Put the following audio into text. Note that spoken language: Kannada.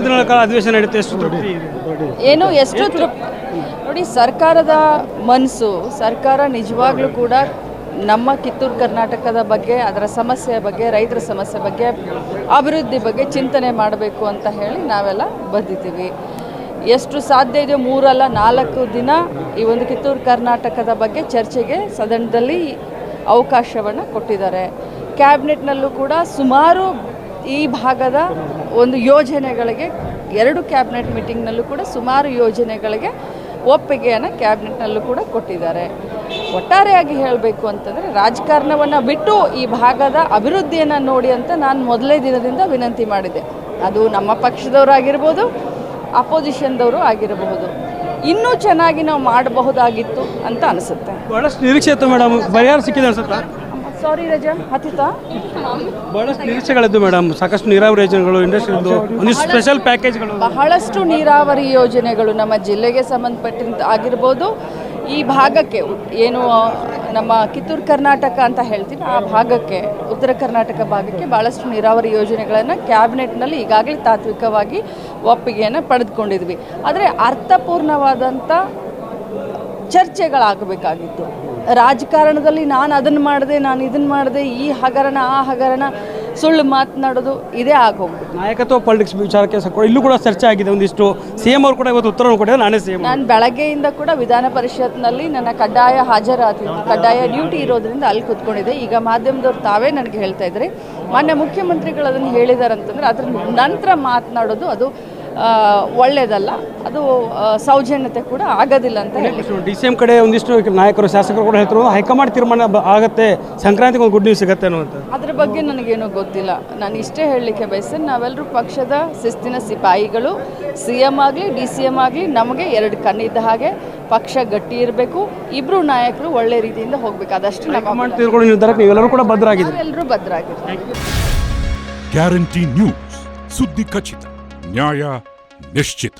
10 ದಿನಗಳ ಕಾಲ ಅಧಿವೇಶನ ನಡೆಯುತ್ತೆ, ಎಷ್ಟು ತೃಪ್ತಿ ಇದೆ? ಏನು ಎಷ್ಟು ನೋಡಿ, ಸರ್ಕಾರದ ಮನಸ್ಸು, ಸರ್ಕಾರ ನಿಜವಾಗ್ಲೂ ಕೂಡ ನಮ್ಮ ಕಿತ್ತೂರು ಕರ್ನಾಟಕದ ಬಗ್ಗೆ, ಅದರ ಸಮಸ್ಯೆ ಬಗ್ಗೆ, ರೈತರ ಸಮಸ್ಯೆ ಬಗ್ಗೆ, ಅಭಿವೃದ್ಧಿ ಬಗ್ಗೆ ಚಿಂತನೆ ಮಾಡಬೇಕು ಅಂತ ಹೇಳಿ ನಾವೆಲ್ಲ ಬಂದಿದ್ದೀವಿ. ಎಷ್ಟು ಸಾಧ್ಯ ಇದೆಯೋ 3 ಅಲ್ಲ 4 ದಿನ ಈ ಒಂದು ಕಿತ್ತೂರು ಕರ್ನಾಟಕದ ಬಗ್ಗೆ ಚರ್ಚೆಗೆ ಸದನದಲ್ಲಿ ಅವಕಾಶವನ್ನು ಕೊಟ್ಟಿದ್ದಾರೆ. ಕ್ಯಾಬಿನೆಟ್ನಲ್ಲೂ ಕೂಡ ಸುಮಾರು ಈ ಭಾಗದ ಒಂದು ಯೋಜನೆಗಳಿಗೆ 2 ಕ್ಯಾಬಿನೆಟ್ ಮೀಟಿಂಗ್ನಲ್ಲೂ ಕೂಡ ಸುಮಾರು ಯೋಜನೆಗಳಿಗೆ ಒಪ್ಪಿಗೆಯನ್ನು ಕ್ಯಾಬಿನೆಟ್ನಲ್ಲೂ ಕೂಡ ಕೊಟ್ಟಿದ್ದಾರೆ. ಒಟ್ಟಾರೆಯಾಗಿ ಹೇಳಬೇಕು ಅಂತಂದರೆ ರಾಜಕಾರಣವನ್ನು ಬಿಟ್ಟು ಈ ಭಾಗದ ಅಭಿವೃದ್ಧಿಯನ್ನು ನೋಡಿ ಅಂತ ನಾನು ಮೊದಲೇ ದಿನದಿಂದ ವಿನಂತಿ ಮಾಡಿದ್ದೆ. ಅದು ನಮ್ಮ ಪಕ್ಷದವರಾಗಿರ್ಬೋದು, ಅಪೋಸಿಷನ್ದವರು ಆಗಿರಬಹುದು. ಇನ್ನೂ ಚೆನ್ನಾಗಿ ನಾವು ಮಾಡಬಹುದಾಗಿತ್ತು ಅಂತ ಅನಿಸುತ್ತೆ. ಬಹಳಷ್ಟು ನಿರೀಕ್ಷೆ ಇತ್ತು ಮೇಡಮ್, ಪರಿಹಾರ ಸಿಕ್ಕಿದೆ ಅನ್ಸುತ್ತಾ? ಸಾರಿ ರಜಾ ಹತ್ತಿತಾ ಬಹಳಷ್ಟು ನಿರೀಕ್ಷೆಗಳಿದ್ದು ಮೇಡಮ್, ಸಾಕಷ್ಟು ನೀರಾವರಿ ಯೋಜನೆಗಳು, ಇಂಡಸ್ಟ್ರಿಯಲ್ದು ಒಂದಿಷ್ಟು ಸ್ಪೆಷಲ್ ಪ್ಯಾಕೇಜ್ಗಳು, ಬಹಳಷ್ಟು ನೀರಾವರಿ ಯೋಜನೆಗಳು ನಮ್ಮ ಜಿಲ್ಲೆಗೆ ಸಂಬಂಧಪಟ್ಟಂತ ಆಗಿರ್ಬೋದು. ಈ ಭಾಗಕ್ಕೆ ಏನು ನಮ್ಮ ಕಿತ್ತೂರು ಕರ್ನಾಟಕ ಅಂತ ಹೇಳ್ತೀವಿ, ಆ ಭಾಗಕ್ಕೆ, ಉತ್ತರ ಕರ್ನಾಟಕ ಭಾಗಕ್ಕೆ ಭಾಳಷ್ಟು ನೀರಾವರಿ ಯೋಜನೆಗಳನ್ನು ಕ್ಯಾಬಿನೆಟ್ನಲ್ಲಿ ಈಗಾಗಲೇ ತಾತ್ವಿಕವಾಗಿ ಒಪ್ಪಿಗೆಯನ್ನು ಪಡೆದುಕೊಂಡಿದ್ವಿ. ಆದರೆ ಅರ್ಥಪೂರ್ಣವಾದಂಥ ಚರ್ಚೆಗಳಾಗಬೇಕಾಗಿತ್ತು. ರಾಜಕಾರಣದಲ್ಲಿ ನಾನು ಅದನ್ನು ಮಾಡಿದೆ, ನಾನು ಇದನ್ನು ಮಾಡಿದೆ, ಈ ಹಗರಣ ಆ ಹಗರಣ, ಸುಳ್ಳು ಮಾತನಾಡೋದು ಇದೇ ಆಗೋಗ್ಬಿಟ್ಟು. ನಾಯಕತ್ವ ಪಾಲಿಟಿಕ್ಸ್ ವಿಚಾರಕ್ಕೆ ಇಲ್ಲೂ ಕೂಡ ಚರ್ಚೆ ಆಗಿದೆ ಒಂದಿಷ್ಟು. CM ಅವರು ಕೂಡ ಇವತ್ತು ಉತ್ತರವನ್ನು ಕೊಟ್ಟಿದ್ದಾರೆ, ನಾನೇ CM. ನಾನು ಬೆಳಗ್ಗೆಯಿಂದ ಕೂಡ ವಿಧಾನ ಪರಿಷತ್ನಲ್ಲಿ ನನ್ನ ಕಡ್ಡಾಯ ಹಾಜರಾತಿತ್ತು, ಕಡ್ಡಾಯ ಡ್ಯೂಟಿ ಇರೋದ್ರಿಂದ ಅಲ್ಲಿ ಕೂತ್ಕೊಂಡಿದ್ದೆ. ಈಗ ಮಾಧ್ಯಮದವ್ರು ತಾವೇ ನನಗೆ ಹೇಳ್ತಾ ಇದ್ದಾರೆ, ಮಾನ್ಯ ಮುಖ್ಯಮಂತ್ರಿಗಳು ಅದನ್ನು ಹೇಳಿದ್ದಾರೆ ಅಂತಂದರೆ ಅದ್ರ ನಂತರ ಮಾತನಾಡೋದು ಅದು ಒಳ್ಳೆಯದಲ್ಲ, ಅದು ಸೌಜನ್ಯತೆ ಕೂಡ ಆಗೋದಿಲ್ಲ ಅಂತ ಹೇಳಿ. DCM ಕಡೆ ಒಂದಿಷ್ಟು ನಾಯಕರು, ಶಾಸಕರು ಕೂಡ ಹೇಳ್ತಾರೆ ಹೈಕಮಾಂಡ್ ತೀರ್ಮಾನ ಆಗುತ್ತೆ, ಸಂಕ್ರಾಂತಿಗೆ ಒಂದು ಗುಡ್ ನ್ಯೂಸ್ ಸಿಗುತ್ತೆ ಅನ್ನುವಂಥ. ಅದ್ರ ಬಗ್ಗೆ ನನಗೇನೂ ಗೊತ್ತಿಲ್ಲ. ನಾನು ಇಷ್ಟೇ ಹೇಳಲಿಕ್ಕೆ ಬಯಸ್ತೇನೆ, ನಾವೆಲ್ಲರೂ ಪಕ್ಷದ ಶಿಸ್ತಿನ ಸಿಪಾಯಿಗಳು. CM ಆಗಲಿ DCM ಆಗಲಿ ನಮಗೆ 2 ಕಣ್ಣಿದ್ದ ಹಾಗೆ. ಪಕ್ಷ ಗಟ್ಟಿ ಇರಬೇಕು, ಇಬ್ಬರು ನಾಯಕರು ಒಳ್ಳೆ ರೀತಿಯಿಂದ ಹೋಗಬೇಕು, ಅದಷ್ಟು ಹೈಕಮಾಂಡ್ ತೀರ್ಮಾನ ನಿರ್ಧಾರಕ್ಕೆ ನೀವೆಲ್ಲರೂ ಕೂಡ ಭದ್ರಾಗಿದೆ. ಎಲ್ಲರೂ ಭದ್ರಾಗಿದೆ. ಗ್ಯಾರಂಟಿ ನ್ಯೂಸ್, ಸುದ್ದಿ ಖಚಿತ, ನ್ಯಾಯ ನಿಶ್ಚಿತ.